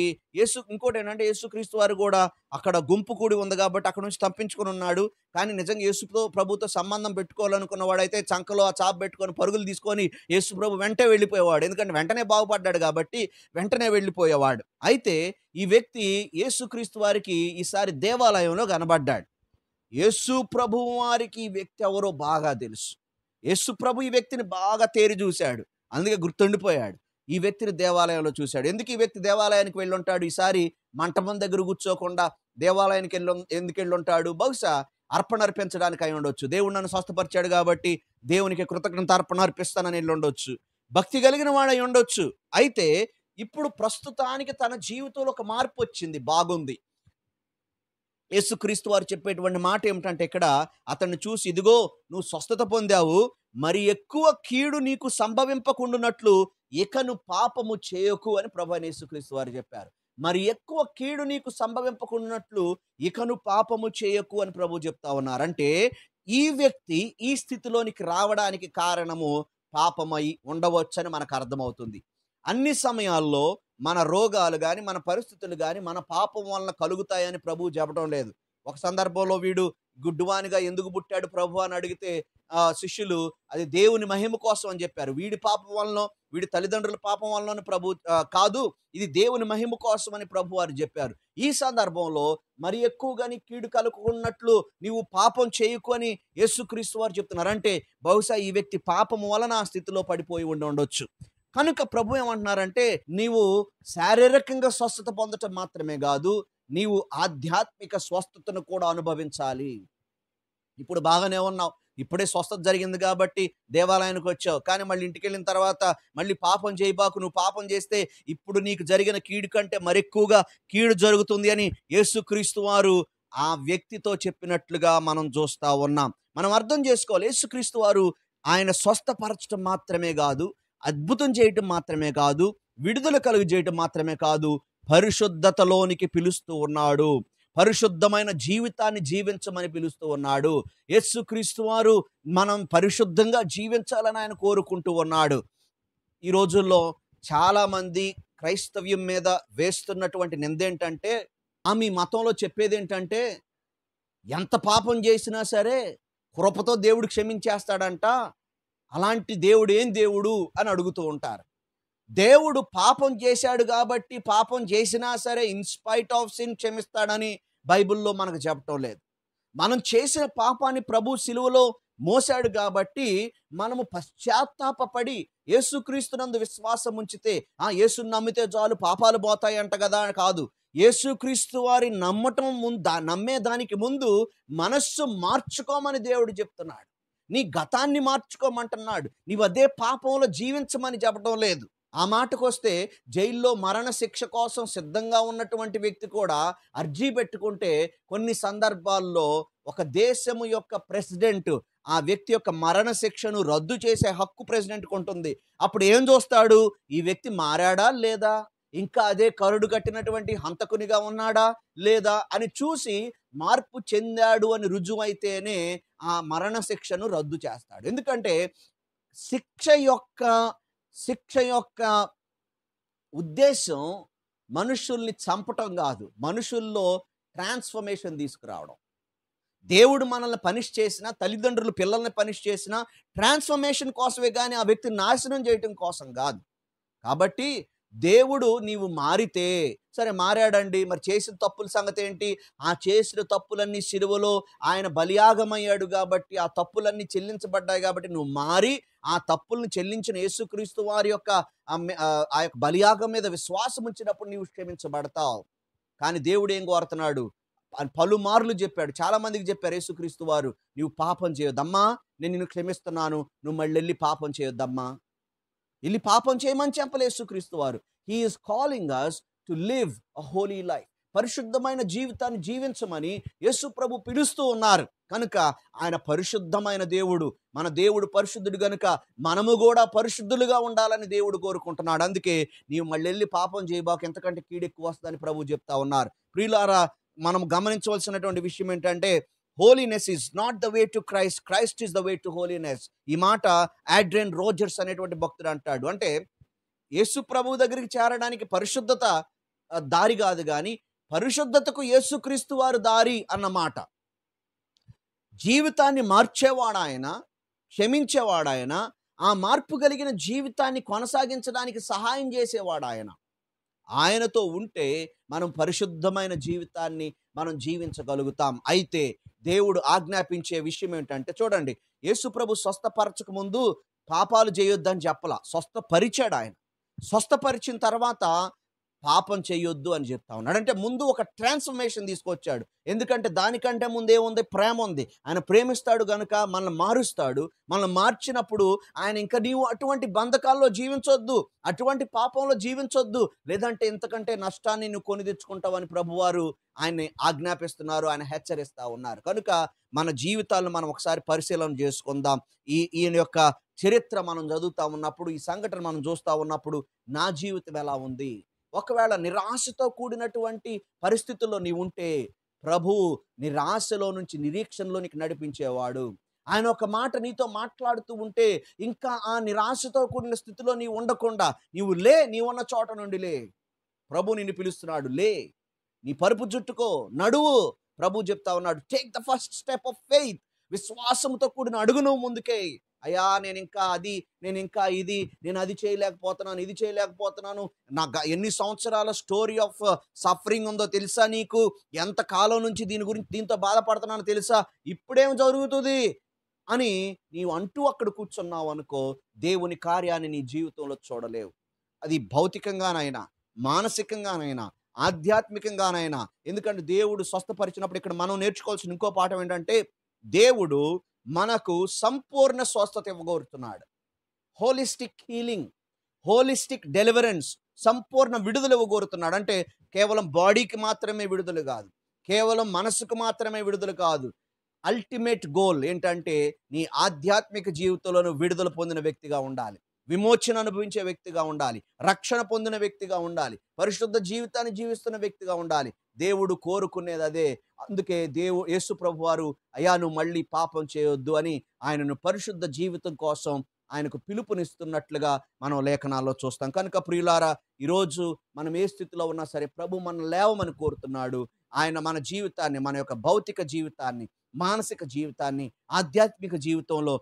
ఇంకోటి ఏంటంటే, యేసుక్రీస్తు వారు కూడా అక్కడ గుంపు కూడి ఉంది కాబట్టి అక్కడ నుంచి తప్పించుకొని ఉన్నాడు. కానీ నిజంగా ప్రభుతో సంబంధం పెట్టుకోవాలనుకున్న వాడైతే చంకలో ఆ చాప పెట్టుకొని పరుగులు తీసుకొని యేసు ప్రభు వెంటనే వెళ్ళిపోయేవాడు. ఎందుకంటే వెంటనే బాగుపడ్డాడు కాబట్టి వెంటనే వెళ్ళిపోయేవాడు. అయితే ఈ వ్యక్తి యేసుక్రీస్తు వారికి ఈసారి దేవాలయంలో కనబడ్డాడు. యేసు ప్రభు వారికి ఈ వ్యక్తి ఎవరో బాగా తెలుసు. యేసు ప్రభు ఈ వ్యక్తిని బాగా తేరి చూశాడు, అందుకే గుర్తుండిపోయాడు. ఈ వ్యక్తిని దేవాలయంలో చూశాడు. ఎందుకు ఈ వ్యక్తి దేవాలయానికి వెళ్ళి ఉంటాడు? ఈసారి మంటపం దగ్గర కూర్చోకుండా దేవాలయానికి ఎందుకు వెళ్ళి ఉంటాడు? బహుశా అర్పణ అర్పించడానికి అయి ఉండొచ్చు. దేవుడు నన్ను స్వస్థపరిచాడు కాబట్టి దేవునికి కృతజ్ఞత అర్పణ అర్పిస్తానని వెళ్ళి ఉండొచ్చు. భక్తి కలిగిన వాడు అయి ఉండొచ్చు. అయితే ఇప్పుడు ప్రస్తుతానికి తన జీవితంలో ఒక మార్పు వచ్చింది, బాగుంది. యేసుక్రీస్తు వారు చెప్పేటువంటి మాట ఏమిటంటే, ఇక్కడ అతన్ని చూసి, ఇదిగో నువ్వు స్వస్థత పొందావు, మరి ఎక్కువ కీడు నీకు సంభవింపకుండునట్లు ఇకను పాపము చేయకు అని ప్రభువైన యేసుక్రీస్తు వారు చెప్పారు. మరి ఎక్కువ కీడు నీకు సంభవింపకుండునట్లు ఇకను పాపము చేయకు అని ప్రభు చెప్తా ఉన్నారు. అంటే ఈ వ్యక్తి ఈ స్థితిలోనికి రావడానికి కారణము పాపమై ఉండవచ్చని మనకు అర్థమవుతుంది. అన్ని సమయాల్లో మన రోగాలు కానీ, మన పరిస్థితులు కానీ మన పాపం వలన కలుగుతాయని ప్రభువు చెప్పడం లేదు. ఒక సందర్భంలో వీడు గుడ్డివానిగా ఎందుకు పుట్టాడు ప్రభు అని అడిగితే శిష్యులు అది దేవుని మహిమ కోసం అని చెప్పారు. వీడి పాపం వలన, వీడి తల్లిదండ్రుల పాపం వలన ప్రభు కాదు, ఇది దేవుని మహిమ కోసం అని ప్రభు వారు చెప్పారు. ఈ సందర్భంలో మరి ఎక్కువగా నీ కీడు కలుగుకున్నట్లు నీవు పాపం చేయకు అని యేసుక్రీస్తు వారు చెప్తున్నారు. అంటే బహుశా ఈ వ్యక్తి పాపం వలన ఆ స్థితిలో పడిపోయి ఉండొచ్చు. కనుక ప్రభు ఏమంటున్నారంటే, నీవు శారీరకంగా స్వస్థత పొందటం మాత్రమే కాదు, నీవు ఆధ్యాత్మిక స్వస్థతను కూడా అనుభవించాలి. ఇప్పుడు బాగానే ఉన్నావు, ఇప్పుడే స్వస్థత జరిగింది కాబట్టి దేవాలయానికి వచ్చావు, కానీ మళ్ళీ ఇంటికి వెళ్ళిన తర్వాత మళ్ళీ పాపం చేయబాకు, నువ్వు పాపం చేస్తే ఇప్పుడు నీకు జరిగిన కీడు కంటే మరెక్కువగా కీడు జరుగుతుంది అని యేసుక్రీస్తు వారు ఆ వ్యక్తితో చెప్పినట్లుగా మనం చూస్తా ఉన్నాం. మనం అర్థం చేసుకోవాలి, యేసుక్రీస్తు వారు ఆయన స్వస్థపరచడం మాత్రమే కాదు, అద్భుతం చేయటం మాత్రమే కాదు, విడుదల కలుగు చేయటం మాత్రమే కాదు, పరిశుద్ధతలోనికి పిలుస్తూ ఉన్నాడు. పరిశుద్ధమైన జీవితాన్ని జీవించమని పిలుస్తూ ఉన్నాడు. యేసుక్రీస్తు వారు మనం పరిశుద్ధంగా జీవించాలని ఆయన కోరుకుంటూ ఉన్నాడు. ఈ రోజుల్లో చాలామంది క్రైస్తవ్యం మీద వేస్తున్నటువంటి నిందేంటంటే, మీ మతంలో చెప్పేది ఏంటంటే, ఎంత పాపం చేసినా సరే కృపతో దేవుడు క్షమించేస్తాడంట, అలాంటి దేవుడు ఏం దేవుడు అని అడుగుతూ ఉంటారు. దేవుడు పాపం చేశాడు కాబట్టి పాపం చేసినా సరే ఇన్స్పైట్ ఆఫ్ సిన్ క్షమిస్తాడని బైబిల్లో మనకు చెప్పటం లేదు. మనం చేసిన పాపాన్ని ప్రభు సిలువలో మోసాడు కాబట్టి మనము పశ్చాత్తాపపడి యేసుక్రీస్తునందు విశ్వాసం ఉంచితే, యేసుని నమ్మితే చాలు పాపాలు పోతాయి అంట కదా కాదు. యేసుక్రీస్తు వారి నమ్మే దానికి ముందు మనస్సు మార్చుకోమని దేవుడు చెప్తున్నాడు. నీ గతాన్ని మార్చుకోమంటున్నాడు. నీవు అదే పాపంలో జీవించమని చెప్పడం లేదు. ఆ మాటకొస్తే జైల్లో మరణ శిక్ష కోసం సిద్ధంగా ఉన్నటువంటి వ్యక్తి కూడా అర్జీ పెట్టుకుంటే కొన్ని సందర్భాల్లో ఒక దేశము యొక్క ప్రెసిడెంట్ ఆ వ్యక్తి యొక్క మరణ శిక్షను రద్దు చేసే హక్కు ప్రెసిడెంట్కి ఉంటుంది. అప్పుడు ఏం చూస్తాడు, ఈ వ్యక్తి మారాడా లేదా, ఇంకా అదే కరుడు కట్టినటువంటి హంతకునిగా ఉన్నాడా లేదా అని చూసి మార్పు చెందాడు అని రుజువైతేనే ఆ మరణ శిక్షను రద్దు చేస్తాడు. ఎందుకంటే శిక్ష యొక్క ఉద్దేశం మనుషుల్ని చంపటం కాదు, మనుషుల్లో ట్రాన్స్ఫర్మేషన్ తీసుకురావడం. దేవుడు మనల్ని పనిష్ చేసినా, తల్లిదండ్రులు పిల్లల్ని పనిష్ చేసినా ట్రాన్స్ఫర్మేషన్ కోసమే కానీ ఆ వ్యక్తిని నాశనం చేయటం కోసం కాదు. కాబట్టి దేవుడు నీవు మారితే సరే, మారాడండి, మరి చేసిన తప్పుల సంగతి ఏంటి? ఆ చేసిన తప్పులన్నీ సిలువలో ఆయన బలియాగమయ్యాడు కాబట్టి ఆ తప్పులన్నీ చెల్లించబడ్డాయి కాబట్టి నువ్వు మారి ఆ తప్పుల్ని చెల్లించిన యేసుక్రీస్తు వారి యొక్క ఆ యొక్క బలియాగం మీద విశ్వాసం ఉంచినప్పుడు నీవు క్షమించబడతావు. కానీ దేవుడు ఏం కోరుతున్నాడు? పలుమార్లు చెప్పాడు, చాలా మందికి చెప్పారు యేసుక్రీస్తు వారు, నీవు పాపం చేయొద్దమ్మా, నేను నిన్ను క్షమిస్తున్నాను, నువ్వు మళ్ళీ వెళ్ళి పాపం చేయొద్దమ్మా, వెళ్ళి పాపం చేయమని చెప్పలే యేసుక్రీస్తు వారు. He is calling us to live a Holi life. పరిశుద్ధమైన జీవితాన్ని జీవించమని యేసు ప్రభు పిలుస్తూ ఉన్నారు. కనుక ఆయన పరిశుద్ధమైన దేవుడు, మన దేవుడు పరిశుద్ధుడు గనుక మనము కూడా పరిశుద్ధులుగా ఉండాలని దేవుడు కోరుకుంటున్నాడు. అందుకే నీవు మళ్ళీ వెళ్ళి పాపం చేయబాకు, ఎంతకంటే కీడెక్కువ వస్తుందని ప్రభు చెప్తా ఉన్నారు. ప్రియులారా, మనం గమనించవలసినటువంటి విషయం ఏంటంటే, holiness is not the way to Christ, Christ is the way to holiness. ఈ మాట ఆడ్రియన్ రోజర్స్ అనేటువంటి భక్తుడు అంటాడు. అంటే యేసు ప్రభు దగ్గరికి చేరడానికి పరిశుద్ధత దారి కాదు, కానీ పరిశుద్ధతకు యేసుక్రీస్తు వారు దారి అన్నమాట. జీవితాన్ని మార్చేవాడాయన, క్షమించేవాడాయన, ఆ మార్పు కలిగిన జీవితాన్ని కొనసాగించడానికి సహాయం చేసేవాడాయన. ఆయనతో ఉంటే మనం పరిశుద్ధమైన జీవితాన్ని మనం జీవించగలుగుతాం. అయితే దేవుడు ఆజ్ఞాపించే విషయం ఏంటంటే, చూడండి, యేసు ప్రభు స్వస్థపరచక ముందు పాపాలు చేయొద్దని చెప్పలా, స్వస్థపరిచాడు ఆయన. స్వస్థపరిచిన తర్వాత పాపం చేయొద్దు అని చెప్తా ఉన్నాడు. అంటే ముందు ఒక ట్రాన్స్ఫర్మేషన్ తీసుకొచ్చాడు. ఎందుకంటే దానికంటే ముందేముంది? ప్రేమ ఉంది. ఆయన ప్రేమిస్తాడు గనుక మనల్ని మారుస్తాడు. మనల్ని మార్చినప్పుడు ఆయన ఇంకా నీవు అటువంటి బంధకాల్లో జీవించొద్దు, అటువంటి పాపంలో జీవించొద్దు, లేదంటే ఇంతకంటే నష్టాన్ని నువ్వు కొని తెచ్చుకుంటావని ప్రభువారు ఆయన్ని ఆజ్ఞాపిస్తున్నారు, ఆయన హెచ్చరిస్తూ ఉన్నారు. కనుక మన జీవితాలను మనం ఒకసారి పరిశీలన చేసుకుందాం. ఈయన యొక్క చరిత్ర మనం చదువుతా ఉన్నప్పుడు, ఈ సంఘటన మనం చూస్తూ ఉన్నప్పుడు నా జీవితం ఎలా ఉంది? ఒకవేళ నిరాశతో కూడినటువంటి పరిస్థితుల్లో నీవు ఉంటే ప్రభు నిరాశలో నుంచి నిరీక్షణలోనికి నడిపించేవాడు. ఆయన ఒక మాట నీతో మాట్లాడుతూ ఉంటే ఇంకా ఆ నిరాశతో కూడిన స్థితిలో నీవు ఉండకుండా నీవు లే, నీవున్న చోట నుండి లే. ప్రభు నిన్ను పిలుస్తున్నాడు, లే, నీ పరుపు జుట్టుకో, నడువు, ప్రభు చెప్తా ఉన్నాడు, take the first step of faith. విశ్వాసంతో కూడిన అడుగు నువ్వు ముందుకే. అయ్యా నేను ఇంకా అది, నేను ఇంకా ఇది, నేను అది చేయలేకపోతున్నాను, ఇది చేయలేకపోతున్నాను. ఎన్ని సంవత్సరాల స్టోరీ ఆఫ్ సఫరింగ్ ఉందో తెలుసా నీకు? ఎంత కాలం నుంచి దీంతో బాధపడుతున్నానో తెలుసా? ఇప్పుడేం జరుగుతుంది అని నీవు అంటూ అక్కడ కూర్చున్నావు అనుకో, దేవుని కార్యాన్ని నీ జీవితంలో చూడలేవు. అది భౌతికంగానైనా, మానసికంగానైనా, ఆధ్యాత్మికంగానైనా. ఎందుకంటే దేవుడు స్వస్థపరిచినప్పుడు ఇక్కడ మనం నేర్చుకోవాల్సిన ఇంకో పాఠం ఏంటంటే, దేవుడు మనకు సంపూర్ణ స్వస్థత ఇవ్వగోరుతున్నాడు. హోలిస్టిక్ హీలింగ్, హోలిస్టిక్ డెలివరెన్స్, సంపూర్ణ విడుదల ఇవ్వగోరుతున్నాడు. అంటే కేవలం బాడీకి మాత్రమే విడుదల కాదు, కేవలం మనసుకు మాత్రమే విడుదల కాదు. అల్టిమేట్ గోల్ ఏంటంటే నీ ఆధ్యాత్మిక జీవితంలో విడుదల పొందిన వ్యక్తిగా ఉండాలి, విమోచన అనుభవించే వ్యక్తిగా ఉండాలి, రక్షణ పొందిన వ్యక్తిగా ఉండాలి, పరిశుద్ధ జీవితాన్ని జీవిస్తున్న వ్యక్తిగా ఉండాలి. దేవుడు కోరుకునేది అదే. అందుకే యేసు ప్రభు వారు, అయ్యా నువ్వు మళ్ళీ పాపం చేయొద్దు అని ఆయనను పరిశుద్ధ జీవితం కోసం ఆయనకు పిలుపునిస్తున్నట్లుగా మనం లేఖనాల్లో చూస్తాం. కనుక ప్రియులారా, ఈరోజు మనం ఏ స్థితిలో ఉన్నా సరే ప్రభు మనం లేవమని కోరుతున్నాడు. ఆయన మన జీవితాన్ని, మన యొక్క భౌతిక జీవితాన్ని, మానసిక జీవితాన్ని, ఆధ్యాత్మిక జీవితంలో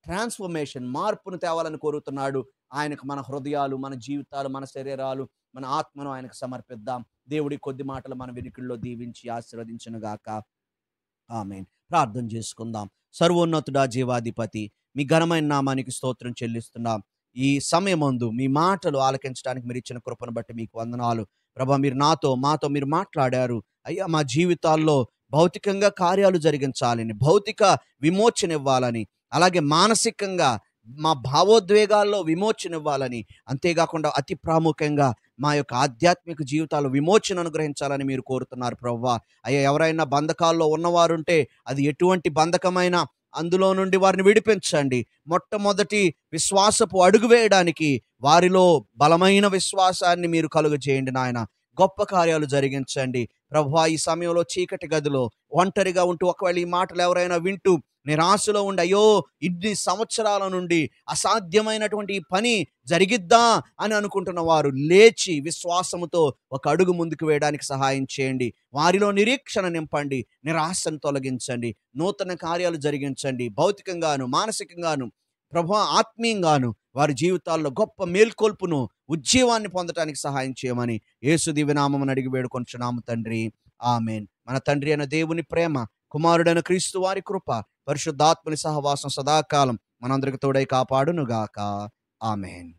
ట్రాన్స్ఫర్మేషన్, మార్పును తేవాలని కోరుతున్నాడు. ఆయనకు మన హృదయాలు, మన జీవితాలు, మన శరీరాలు, మన ఆత్మను ఆయనకు సమర్పిద్దాం. దేవుడి కొద్ది మాటలు మన వెనుకల్లో దీవించి ఆశీర్వదించునుగాక. ఆమేన్. ప్రార్థన చేసుకుందాం. సర్వోన్నతుడా, జీవాధిపతి, మీ ఘనమైన నామానికి స్తోత్రం చెల్లిస్తున్నాం. ఈ సమయమందు మీ మాటలు ఆలకించడానికి మీరు ఇచ్చిన కృపను బట్టి మీకు వందనాలు. ప్రభా, మీరు మాతో మీరు మాట్లాడారు. అయ్యా, మా జీవితాల్లో భౌతికంగా కార్యాలు జరిగించాలని, భౌతిక విమోచన ఇవ్వాలని, అలాగే మానసికంగా మా భావోద్వేగాల్లో విమోచన ఇవ్వాలని, అంతేకాకుండా అతి ప్రాముఖ్యంగా మా యొక్క ఆధ్యాత్మిక జీవితాలు విమోచన అనుగ్రహించాలని మీరు కోరుతున్నారు ప్రభువా. అయ్యా, ఎవరైనా బంధకాల్లో ఉన్నవారుంటే అది ఎటువంటి బంధకమైనా అందులో నుండి వారిని విడిపించండి. మొట్టమొదటి విశ్వాసపు అడుగు వేయడానికి వారిలో బలమైన విశ్వాసాన్ని మీరు కలుగజేయండి నాయన. గొప్ప కార్యాలు జరిగించండి ప్రభువా. ఈ సమయంలో చీకటి గదిలో ఒంటరిగా ఉంటూ ఒకవేళ ఈ మాటలు ఎవరైనా వింటూ నిరాశలో ఉండి, అయ్యో ఇన్ని సంవత్సరాల నుండి అసాధ్యమైనటువంటి ఈ పని జరిగిద్దా అని అనుకుంటున్న వారు లేచి విశ్వాసముతో ఒక అడుగు ముందుకు వేయడానికి సహాయం చేయండి. వారిలో నిరీక్షణ నింపండి, నిరాశను తొలగించండి, నూతన కార్యాలు జరిగించండి. భౌతికంగాను, మానసికంగాను, ప్రభువా, ఆత్మీయంగాను వారి జీవితాల్లో గొప్ప మేల్కొల్పును, ఉజ్జీవాన్ని పొందడానికి సహాయం చేయమని యేసు దివ్యనామమున అడిగి వేడుకొంచున్నాము తండ్రి. ఆమేన్. మన తండ్రి అయిన దేవుని ప్రేమ, కుమారుడైన క్రీస్తు వారి కృప, పరిశుద్ధాత్మని సహవాసం సదాకాలం మనందరికి తోడై కాపాడునుగాక. ఆమేన్.